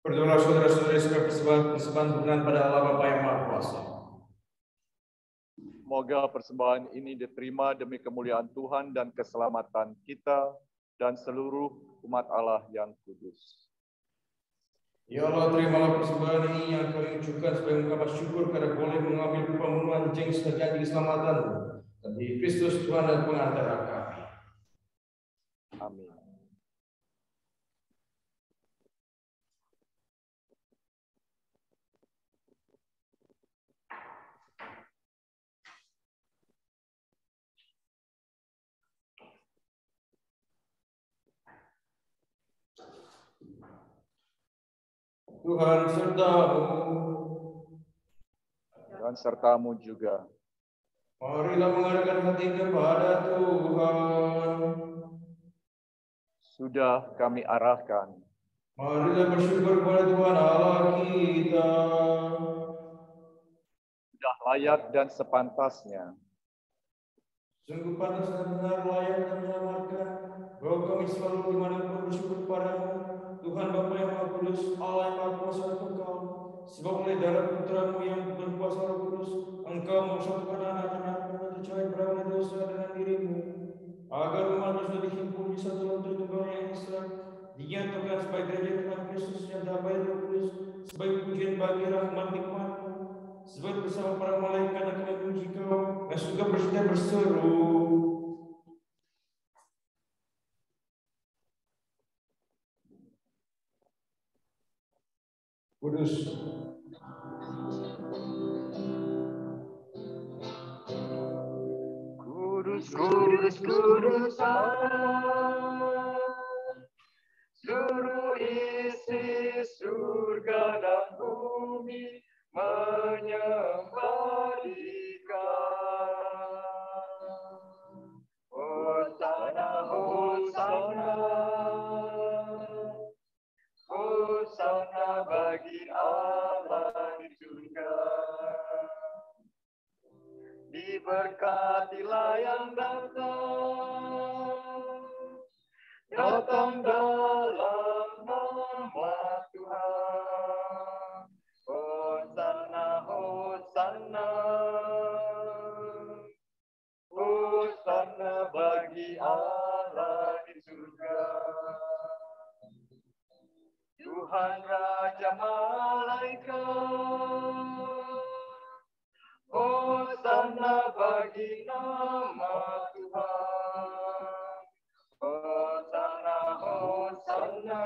Berdoalah saudara-saudari sebagai persembahan berkenan pada Allah Bapa yang Maha Kuasa. Semoga persembahan ini diterima demi kemuliaan Tuhan dan keselamatan kita dan seluruh umat Allah yang kudus. Ya Allah, terimalah persembahan ini yang kami ucapkan sebagai ungkapan syukur karena boleh mengambil pemenuhan janji keselamatan-Mu di Kristus Tuhan dan pengantara kami. Amin. Tuhan serta-Mu. Dan serta-Mu juga. Marilah mengarahkan hati kepada Tuhan. Sudah kami arahkan. Marilah bersyukur kepada Tuhan Allah kita. Sudah layak dan sepantasnya. Sungguh pantas dan benar, layak dan menyelamatkan, bahwa kami selalu dimanapun bersyukur kepadamu, Tuhan Bapa yang Maha Kudus, Allah yang Maha Kuasa dan Engkau. Sebab oleh darah Putra-Mu yang berkuasa Roh Kudus, Engkau mempersatukan anak-anak yang tercela berawal dosa dengan diri-Mu, agar umat sudah dihimpun di satu dalam Tritunggal yang Esa, dinyatakan sebagai gereja Tuhan Kristus yang damai Roh Kudus, sebagai pujian bagi rahmat nikmat-Mu, sebab bersama para malaikat akan memuji Kau, dan juga bersedia berseru. Kudus. Kudus, kudus, kudus Allah, seluruh isi surga dan bumi menyembah Dikau. Hosana, Hosana, Hosana bagi Allah di surga. Diberkatilah yang datang dalam nama Tuhan. Hosana, Hosana, Hosana bagi Allah di surga. Tuhan Raja Malaikat, Hosana bagi nama Tuhan. Hosana, Hosana.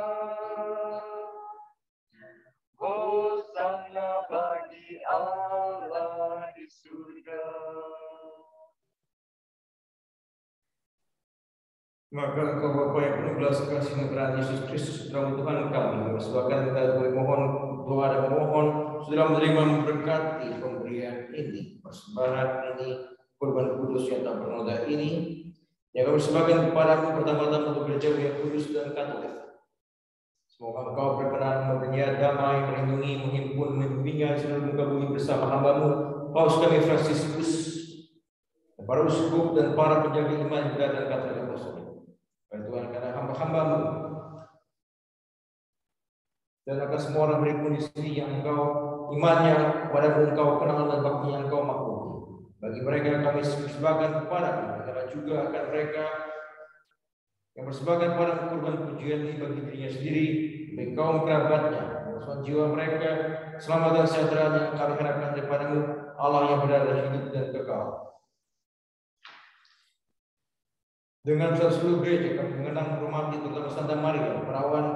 Hosana bagi Allah di surga. Maka Engkau Bapa yang penuh belas kasih menerang Yesus Kristus Tuhan kami, persembahkan kita mohon doa dan memohon sudah menerima memberkati pemberian ini, persembahan ini, kurban kudus yang tak bernoda ini, yang kami persembahkan kepadamu pertama-tama untuk gereja yang kudus dan katolik. Semoga Engkau berkenan memberinya damai, melindungi, menghimpun, membimbingnya seluruh muka bumi bersama hamba-Mu, Paus kami Fransiskus, para uskup dan para penjaga iman dan katolik apostol. Tuhan karena hamba-hamba-Mu dan akan semua orang berikut di sini yang Engkau imannya kepada Engkau kenal dan bakti yang Engkau maklumi. Bagi mereka yang kami persembahkan kepada-Mu, karena juga akan mereka yang persembahkan pada kurban pujian ini bagi dirinya sendiri, bagi kaum kerabatnya, dan jiwa mereka selamat dan sejahtera yang kami harapkan daripada-Mu, Allah yang benar dan hidup dan kekal. Dengan seluruh gereja kami mengenang menghormati terutama Santa Maria, perawan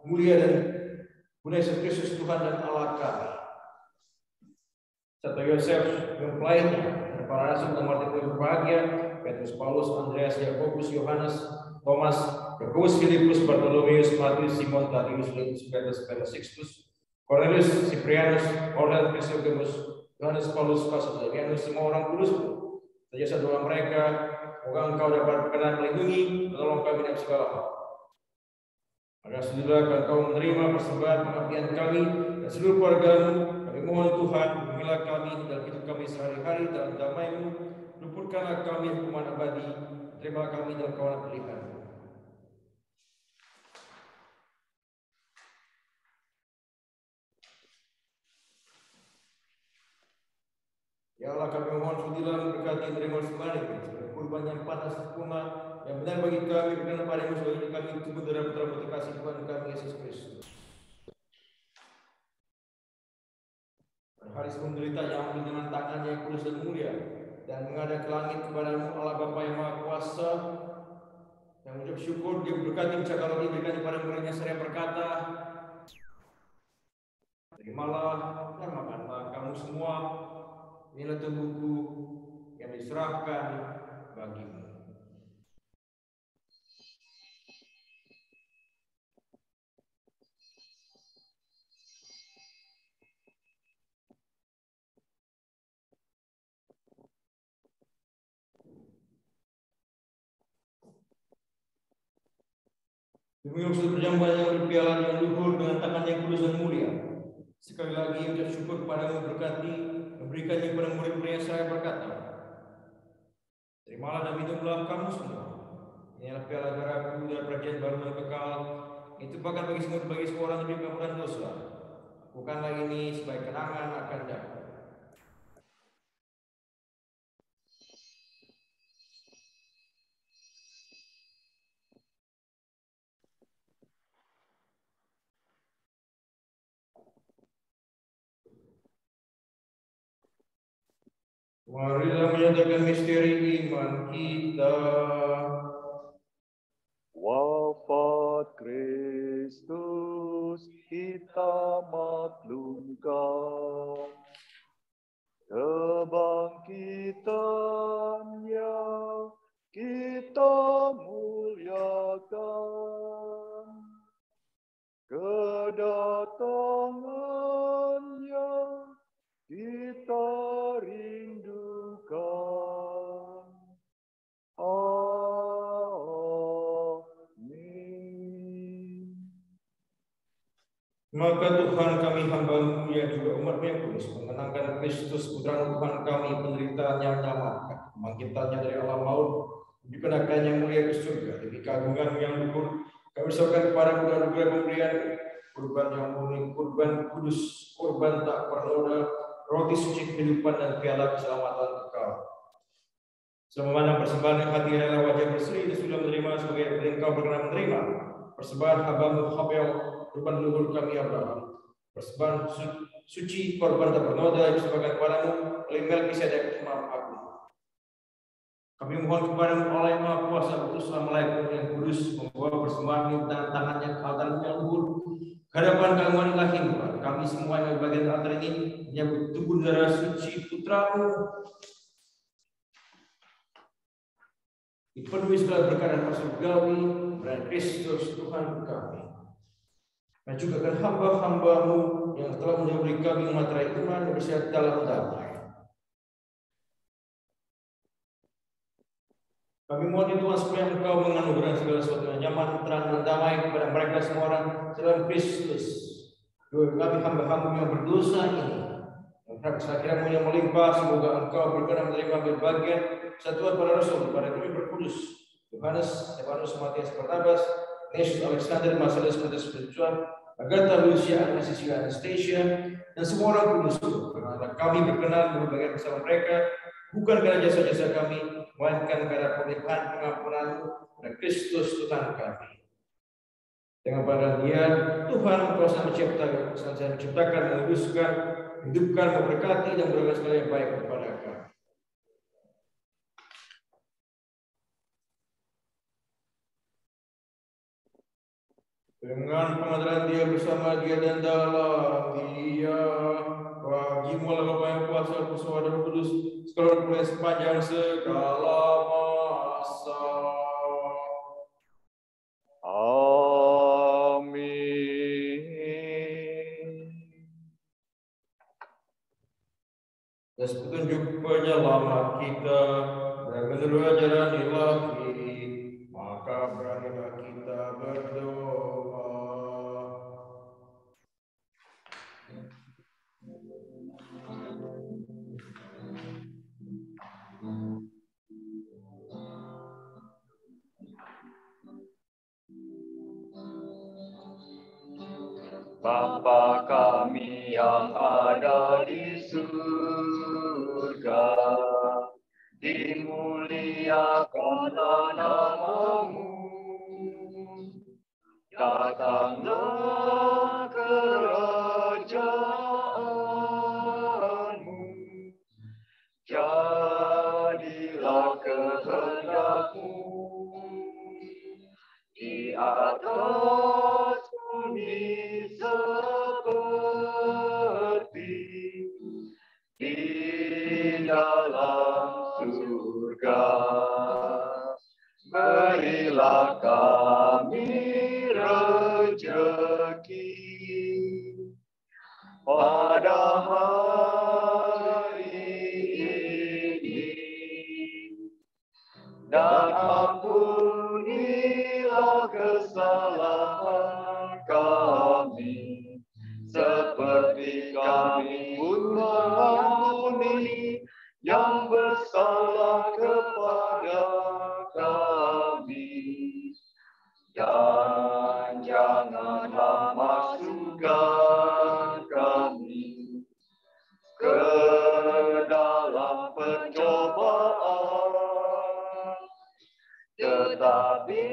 mulia dan Bunda Yesus Kristus Tuhan dan Allah kami. Serta Yosef mempelainya, dan para rasul dan martir berbahagia, Petrus, Paulus, Andreas, Yakobus, Yohanes, Thomas, Yakobus, Filipus, Bartolomeus, Matius, Simon, Tadius, Letus, Petrus, Sixtus, Cornelius, Cyprianus, Ordan, Chrysogonos, Yohanes, Paulus, Pastorianus, semua orang kudus. Sejasa doa mereka, semoga Engkau dapat berkenan melindungi, menolong kami dalam segala hal. Maka sudahlah Engkau menerima persembahan pengabdian kami dan seluruh keluarga-Mu. Kami mohon Tuhan, bimbinglah kami dalam hidup kami sehari-hari dalam damai-Mu. Luputkanlah kami hukuman abadi. Terima kami dalam kawanan pilihan. Ya Allah, kami mohon sudilah memberkati terima sembahan ini, kurban yang panas sempurna yang benar bagi kami, berkenan padamu sebagai kami tumbuh dalam putra-putri kasih Tuhan kami Yesus Kristus. Hari sebelum derita yang ambil dengan tangannya yang kudus dan mulia dan menghadap ke langit kepadamu Allah Bapa yang Maha Kuasa, yang mengucap syukur dia berkati ucapan roti berikan kepada muridnya seraya berkata, terimalah dan makanlah kamu semua. Inilah tubuhku yang diserahkan bagimu. Demi maksud perjamuan yang berpiala dengan luhur dengan tangan yang kudus dan mulia. Sekali lagi ucap syukur kepadamu berkati, memberikannya kepada murid-muridnya saya berkata, terimalah dan minumlah kamu semua. Inilah piala darahku dan perjanjian baru dan kekal. Itu bahkan bagi semua orang demi pengampunan dosa. Lakukanlah ini sebagai kenangan akan aku. Marilah menyatakan misteri iman kita. Wafat Kristus kita maklumkan, kebangkitannya kita muliakan, kedatangannya kita rindukan. Amin. Maka Tuhan kami hamba-Mu yang juga umat-Mu yang kudus mengenangkan Kristus putra Tuhan kami penderitaan yang menyelamatkan, kebangkitannya dari alam maut, dikenakan yang mulia ke surga, demi keagungan yang luhur, kami serahkan kepada-Mu dan anugerah pemberian kurban yang murni, kurban kudus, kurban tak bernoda, roti suci kehidupan dan piala keselamatan kekal. Selama memandang persembahan yang hati rela wajah berseri dan sudah menerima sebagai Engkau berkenan menerima persembahan hamba-Mu Habel, kurban leluhur kami Abraham. Persembahan suci korban tak bernoda yang dipersembahkan kepadamu oleh Melkisedek imam agung. Kami mohon kepadamu oleh Maha Kuasa utuslah malaikat yang kudus membawa persembahan dan tangannya ke altar yang luhur hadapan kalian ilahi. Kami semua yang bagian altar ini menyambut tubuh darah suci putramu. Dipenuhi segala berkat dan surgawi dan Kristus Tuhan kami. Dan juga akan hamba-hambamu yang telah menjauhi kami materai iman dan bersehat dalam damai. Kami mohon Tuhan supaya Engkau menganugerahkan segala sesuatu yang nyaman, terang, dan damai kepada mereka semua orang dalam Kristus. Doa kami hamba-hambamu yang berdosa ini, yang harap sekiranya yang melimpah, semoga Engkau berkenan menerima berbagian satuan para rasul, para kami berkudus, Yohanes, Stefanus, Matias, Barnabas, Yesus, Alexander, Marcellus, Petrus, Joshua, Agatha, Lucia, Anastasia, dan semua orang kudus. Karena kami berkenan berbagian bersama mereka, bukan karena jasa-jasa kami, melainkan karena pelimpahan pengampunan dan Kristus Tuhan kami. Dengan pada Dia, Tuhan kuasa menciptakan, menguduskan, hidupkan, memberkati, dan berbagai segala yang baik kepada kami. Dengan pengadilan Dia bersama Dia dan dalam Dia, bagimu Allah Bapa yang kuasa bersama dan kudus, sekarang mulai sepanjang segala masa. Amin. Dan petunjuk penyelamat kita dan menurut ajaran ilahi, maka beranilah kita berdoa. Bapa kami yang ada di surga, dimuliakanlah nama-Mu. Datanglah kerajaan-Mu. Jadilah kehendak-Mu di atas bumi seperti di dalam surga. Berilah kami rezeki pada hari ini, dan ampunilah kesalahan kami, seperti kami pun mengampuni yang bersalah kepada kami. Dan janganlah masukkan kami ke dalam pencobaan, tetapi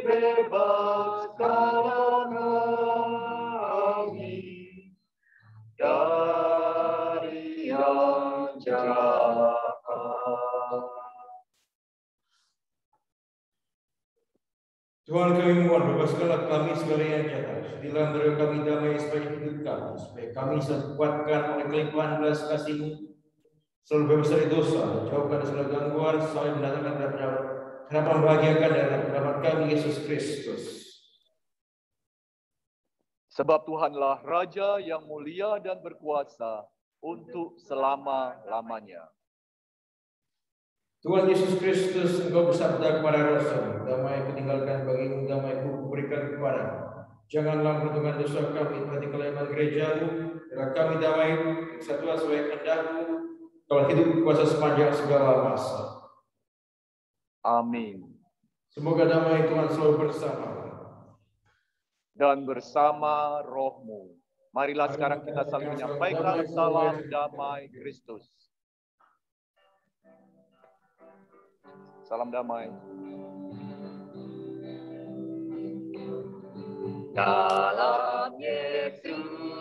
bebaskanlah kami dari yang jahat. Tuhan kami mohon, bebaskanlah kami segala yang jahat. Jadilah beri kami damai sepanjang hidup kami, supaya kami dikuatkan oleh kelimpahan belas kasih-Mu, selalu bebas dari dosa, jauhkan segala gangguan, selalu mendatangkan harapan membahagiakan dan pendapat kami Yesus Kristus. Sebab Tuhanlah Raja yang mulia dan berkuasa untuk selama-lamanya. Tuhan Yesus Kristus, Engkau bersabda kepada Rasul, damai kutinggalkan bagimu, damai kuberikan kepadamu. Janganlah memperhitungkan dosa kami, berarti kelemahan gereja-Mu, dan kami damai, kesatuan sesuai kehendak-Mu, kalau hidup kuasa sepanjang segala masa. Amin. Semoga damai Tuhan selalu bersama dan bersama rohmu. Marilah sekarang kita saling menyampaikan salam damai Kristus. Salam damai. Dalam Yesus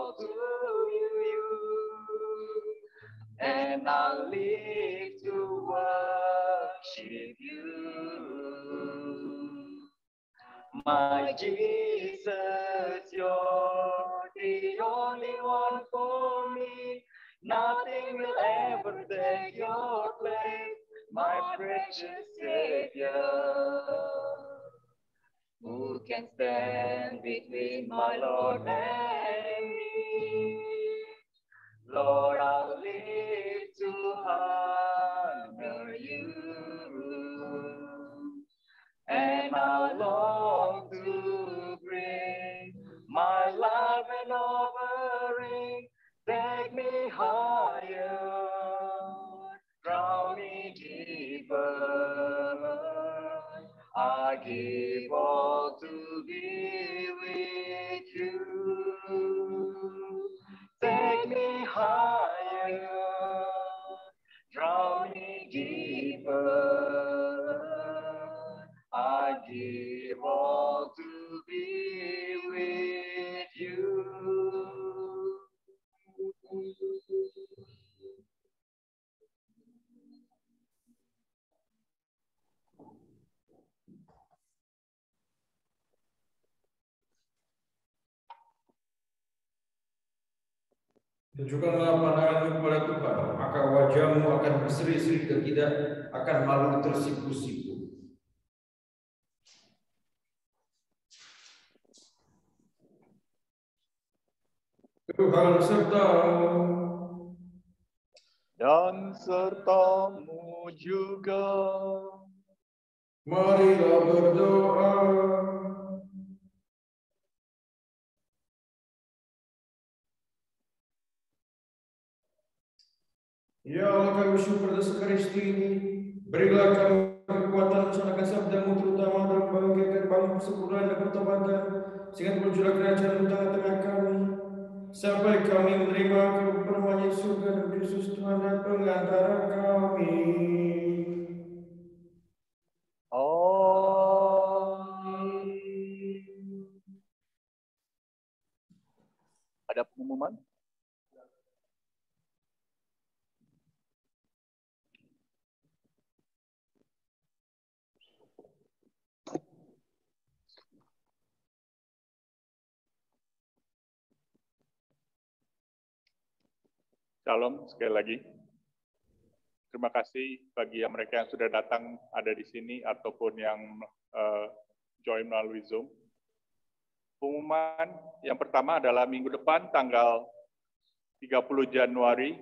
my Jesus, you're the only one for me. Nothing will ever take your place, my precious Savior. Who can stand between my Lord and me? Lord, I'll live to honor you, and I long to bring my life and offering. Take me higher, draw me deeper. I give all to be with you. Take me higher, draw me deeper. I give all to be with you. Tunjukkanlah pandanganmu kepada Tuhan, maka wajahmu akan berseri-seri dan tidak akan malu tersipu-sipu. Tuhan sertamu dan sertamu juga. Marilah berdoa. Ya Allah, kami bersyukur atas Ekaristi ini. Berilah kami kekuatan melaksanakan sabdamu, terutama dalam membangkitkan bangun persekutuan dan pertobatan, sehingga muncullah kerajaan di tengah-tengah kami, sampai kami menerima permainan surga dan Kristus Tuhan dan pengantara kami. Ada pengumuman? Shalom sekali lagi. Terima kasih bagi mereka yang sudah datang ada di sini ataupun yang join melalui Zoom. Pengumuman yang pertama adalah minggu depan tanggal 30 Januari,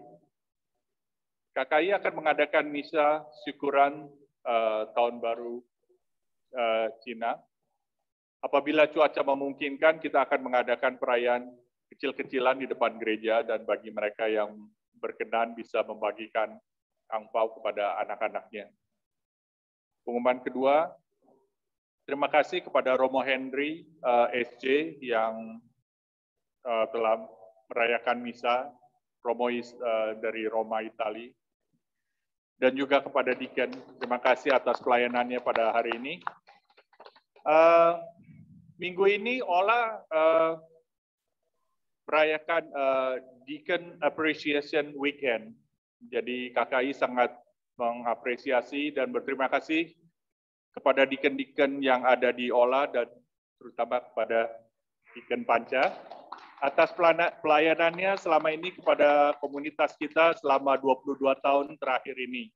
KKI akan mengadakan misa syukuran Tahun Baru Cina. Apabila cuaca memungkinkan, kita akan mengadakan perayaan kecil-kecilan di depan gereja, dan bagi mereka yang berkenan bisa membagikan angpau kepada anak-anaknya. Pengumuman kedua, terima kasih kepada Romo Henry SJ yang telah merayakan misa, Romo dari Roma, Itali. Dan juga kepada Deacon, terima kasih atas pelayanannya pada hari ini. Minggu ini Ola merayakan Deacon Appreciation Weekend. Jadi KKI sangat mengapresiasi dan berterima kasih kepada deacon-deacon yang ada di Ola dan terutama kepada Deacon Panca atas pelayanannya selama ini kepada komunitas kita selama 22 tahun terakhir ini.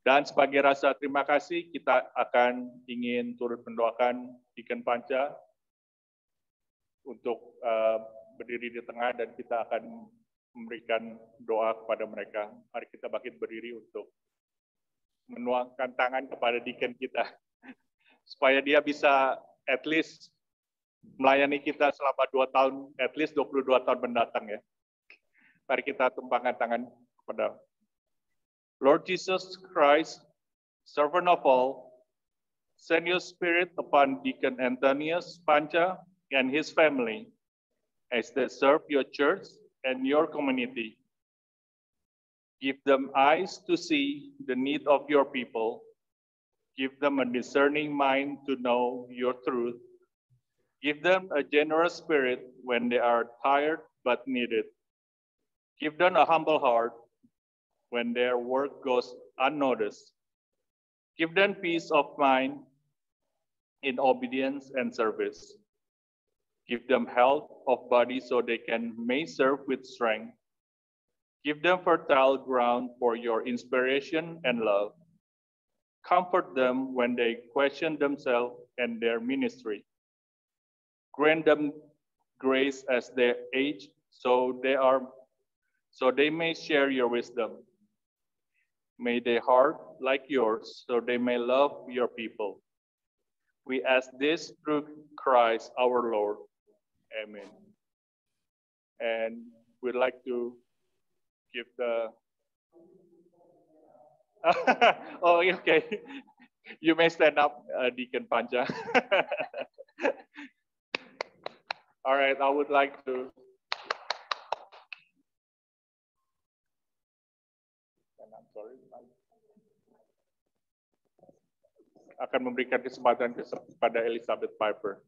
Dan sebagai rasa terima kasih, kita akan ingin turut mendoakan Deacon Panca untuk berdiri di tengah, dan kita akan memberikan doa kepada mereka. Mari kita bangkit berdiri untuk menuangkan tangan kepada deacon kita, supaya dia bisa at least melayani kita selama 2 tahun, at least 22 tahun mendatang ya. Mari kita tumpangkan tangan kepada Lord Jesus Christ, servant of all, send your spirit upon Deacon Antonius Panca and his family, as they serve your church and your community. Give them eyes to see the need of your people. Give them a discerning mind to know your truth. Give them a generous spirit when they are tired but needed. Give them a humble heart when their work goes unnoticed. Give them peace of mind in obedience and service. Give them health of body so they may serve with strength. Give them fertile ground for your inspiration and love. Comfort them when they question themselves and their ministry. Grant them grace as they age so they may share your wisdom. May their heart like yours so they may love your people. We ask this through Christ our Lord. Amen. And we'd like to give the... Oh, okay. You may stand up, Deacon Pancha. All right, I would like to... akan memberikan kesempatan kepada Elizabeth Piper.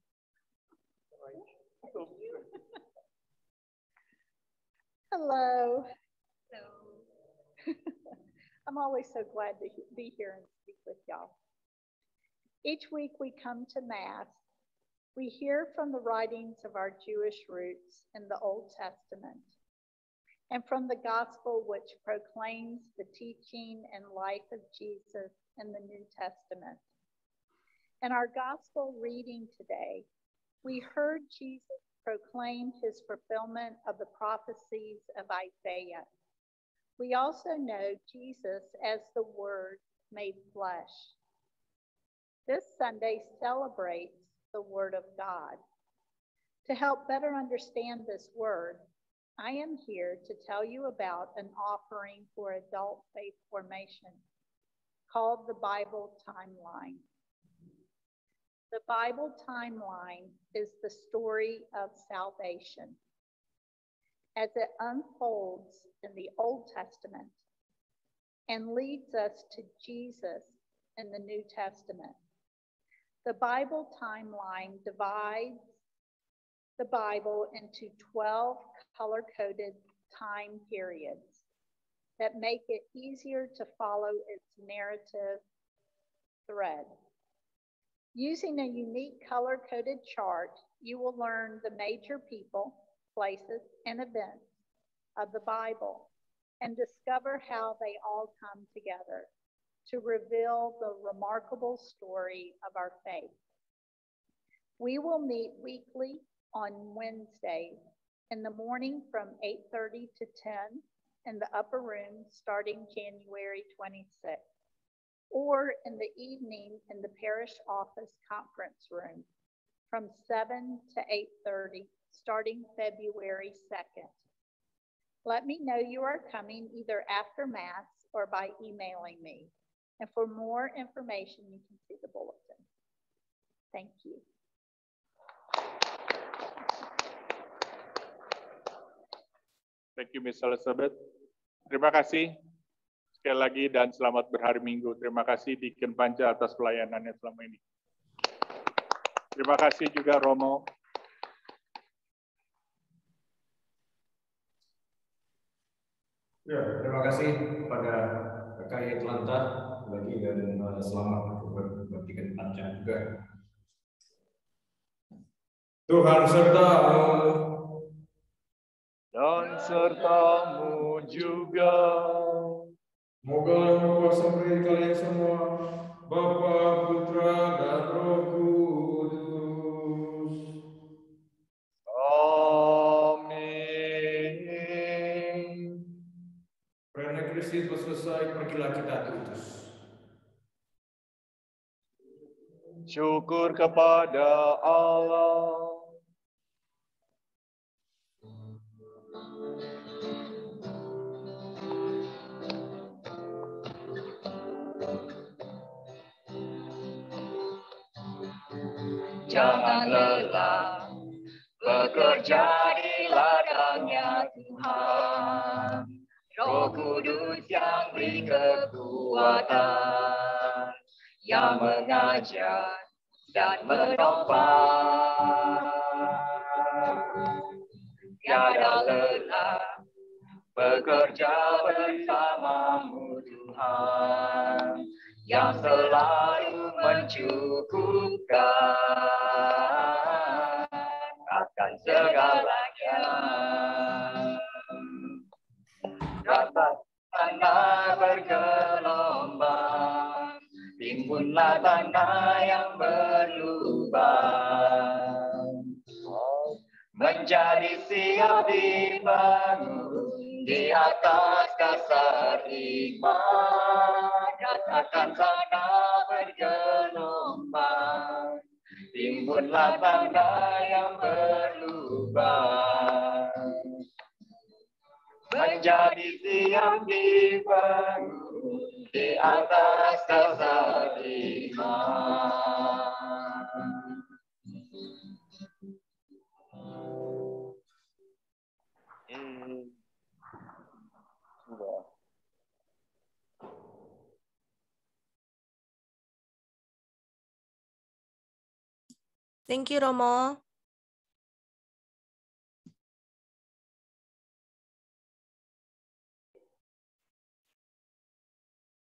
Hello. I'm always so glad to be here and speak with y'all. Each week we come to Mass. We hear from the writings of our Jewish roots in the Old Testament and from the Gospel which proclaims the teaching and life of Jesus in the New Testament. In our Gospel reading today, we heard Jesus proclaim his fulfillment of the prophecies of Isaiah. We also know Jesus as the Word made flesh. This Sunday celebrates the Word of God. To help better understand this Word, I am here to tell you about an offering for adult faith formation called the Bible Timeline. The Bible timeline is the story of salvation as it unfolds in the Old Testament and leads us to Jesus in the New Testament. The Bible timeline divides the Bible into 12 color-coded time periods that make it easier to follow its narrative thread. Using a unique color-coded chart, you will learn the major people, places, and events of the Bible and discover how they all come together to reveal the remarkable story of our faith. We will meet weekly on Wednesdays in the morning from 8:30 to 10 in the upper room starting January 26th. Or in the evening in the parish office conference room from 7 to 8:30, starting February 2nd. Let me know you are coming either after Mass or by emailing me. And for more information, you can see the bulletin. Thank you. Thank you, Ms. Elizabeth. Terima kasih. Sekali lagi dan selamat berhari Minggu. Terima kasih Deacon Panca atas pelayanannya selama ini. Terima kasih juga Romo. Ya, terima kasih kepada KKI Atlanta lagi dan selamat buat Deacon Panca juga. Tuhan sertamu dan sertamu juga. Moga yang berkuasa beri kalian semua, Bapa, Putra, dan Roh Kudus. Amin. Karena Kristus telah selesai, pergilah kita diutus. Syukur kepada Allah. Jangan lelah bekerja di ladangnya Tuhan. Roh Kudus yang beri kekuatan, yang mengajar dan menopang. Tiada lelah bekerja bersamamu Tuhan, yang selalu mencukupkan. dan segalanya. Rasa tanah bergelombang, timbunlah tanah yang berlubang, menjadi siap dibangun di atas dasar iman. Katakan tanah bergelombang, timbunlah tanah yang berlubang, menjadi siap dibangun di atas dasar iman. Thank you, Romo.